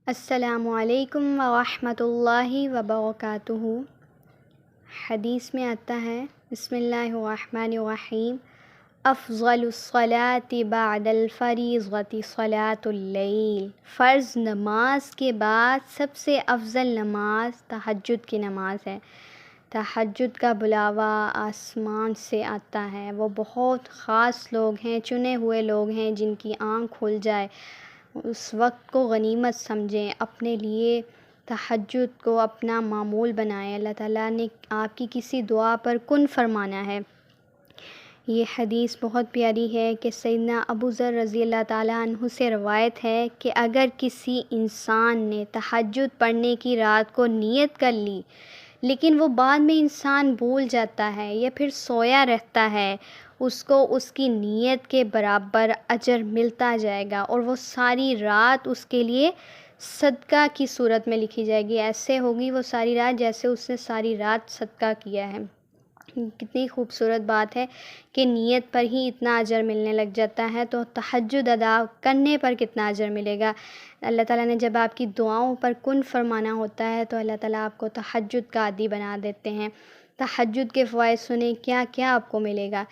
السلام علیکم ورحمۃ اللہ وبرکاتہ۔ حدیث میں آتا ہے، بسم اللہ الرحمن الرحیم، افضل الصلاۃ بعد الفریضۃ صلاۃ اللیل۔ فرض نماز کے بعد سب سے افضل نماز تہجد کی نماز ہے۔ تہجد کا بلاوا آسمان سے آتا ہے۔ وہ بہت خاص لوگ ہیں، چنے ہوئے لوگ ہیں جن کی آنکھ کھل جائے، اس وقت کو غنیمت سمجھیں، اپنے لیے تہجد کو اپنا معمول بنائیں۔ اللہ تعالیٰ نے آپ کی کسی دعا پر کن فرمانا ہے۔ یہ حدیث بہت پیاری ہے کہ سیدنا ابو ذر رضی اللہ تعالیٰ عنہ سے روایت ہے کہ اگر کسی انسان نے تہجد پڑھنے کی رات کو نیت کر لی، لیکن وہ بعد میں انسان بھول جاتا ہے یا پھر سویا رہتا ہے، اس کو اس کی نیت کے برابر اجر ملتا جائے گا، اور وہ ساری رات اس کے لیے صدقہ کی صورت میں لکھی جائے گی۔ ایسے ہوگی وہ ساری رات جیسے اس نے ساری رات صدقہ کیا ہے۔ کتنی خوبصورت بات ہے کہ نیت پر ہی اتنا اجر ملنے لگ جاتا ہے، تو تہجد ادا کرنے پر کتنا اجر ملے گا۔ اللہ تعالیٰ نے جب آپ کی دعاؤں پر کن فرمانا ہوتا ہے تو اللہ تعالیٰ آپ کو تہجد کا عادی بنا دیتے ہیں۔ تہجد کے فوائد سنیں، کیا کیا آپ کو ملے گا۔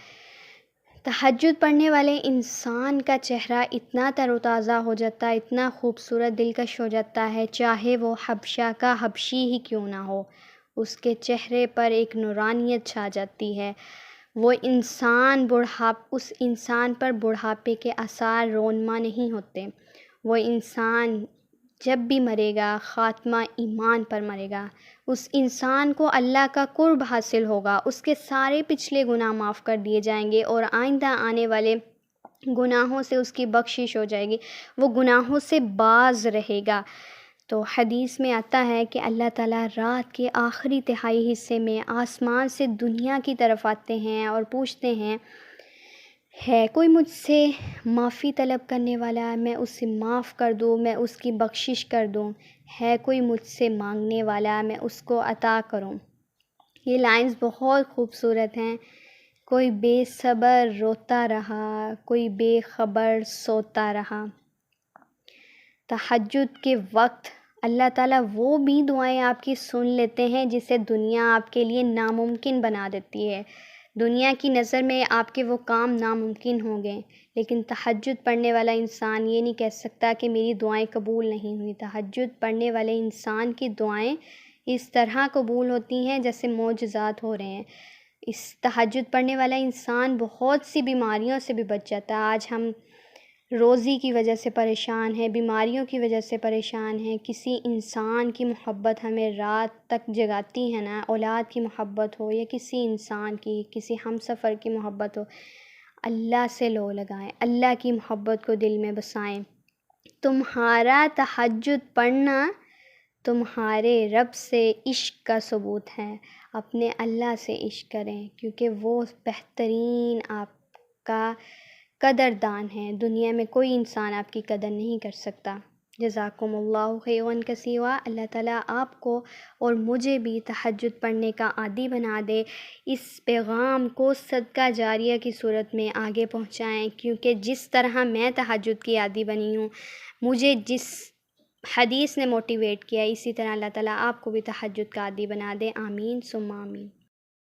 تہجد پڑھنے والے انسان کا چہرہ اتنا تر و تازہ ہو جاتا ہے، اتنا خوبصورت دلکش ہو جاتا ہے، چاہے وہ حبشہ کا حبشی ہی کیوں نہ ہو، اس کے چہرے پر ایک نورانیت چھا جاتی ہے۔ اس انسان پر بڑھاپے کے آثار رونما نہیں ہوتے۔ وہ انسان جب بھی مرے گا خاتمہ ایمان پر مرے گا۔ اس انسان کو اللہ کا قرب حاصل ہوگا، اس کے سارے پچھلے گناہ معاف کر دیے جائیں گے، اور آئندہ آنے والے گناہوں سے اس کی بخشش ہو جائے گی، وہ گناہوں سے باز رہے گا۔ تو حدیث میں آتا ہے کہ اللہ تعالیٰ رات کے آخری تہائی حصے میں آسمان سے دنیا کی طرف آتے ہیں اور پوچھتے ہیں، ہے کوئی مجھ سے معافی طلب کرنے والا، میں اسے معاف کر دوں، میں اس کی بخشش کر دوں، ہے کوئی مجھ سے مانگنے والا، میں اس کو عطا کروں۔ یہ لائنز بہت خوبصورت ہیں۔ کوئی بے صبر روتا رہا، کوئی بے خبر سوتا رہا۔ تہجد کے وقت اللہ تعالیٰ وہ بھی دعائیں آپ کی سن لیتے ہیں جسے دنیا آپ کے لیے ناممکن بنا دیتی ہے۔ دنیا کی نظر میں آپ کے وہ کام ناممکن ہوں گے، لیکن تہجد پڑھنے والا انسان یہ نہیں کہہ سکتا کہ میری دعائیں قبول نہیں ہوئی۔ تہجد پڑھنے والے انسان کی دعائیں اس طرح قبول ہوتی ہیں جیسے معجزات ہو رہے ہیں۔ اس تہجد پڑھنے والا انسان بہت سی بیماریوں سے بھی بچ جاتا ہے۔ آج ہم روزی کی وجہ سے پریشان ہیں، بیماریوں کی وجہ سے پریشان ہیں، کسی انسان کی محبت ہمیں رات تک جگاتی ہے نا، اولاد کی محبت ہو یا کسی انسان کی، کسی ہم سفر کی محبت ہو، اللہ سے لو لگائیں، اللہ کی محبت کو دل میں بسائیں۔ تمہارا تہجد پڑھنا تمہارے رب سے عشق کا ثبوت ہے۔ اپنے اللہ سے عشق کریں، کیونکہ وہ بہترین آپ کا قدردان ہے۔ دنیا میں کوئی انسان آپ کی قدر نہیں کر سکتا۔ جزاکم اللہ خیرا کثیرا۔ اللہ تعالیٰ آپ کو اور مجھے بھی تہجد پڑھنے کا عادی بنا دے۔ اس پیغام کو صدقہ جاریہ کی صورت میں آگے پہنچائیں، کیونکہ جس طرح میں تہجد کی عادی بنی ہوں، مجھے جس حدیث نے موٹیویٹ کیا، اسی طرح اللہ تعالیٰ آپ کو بھی تہجد کا عادی بنا دے۔ آمین ثم آمین۔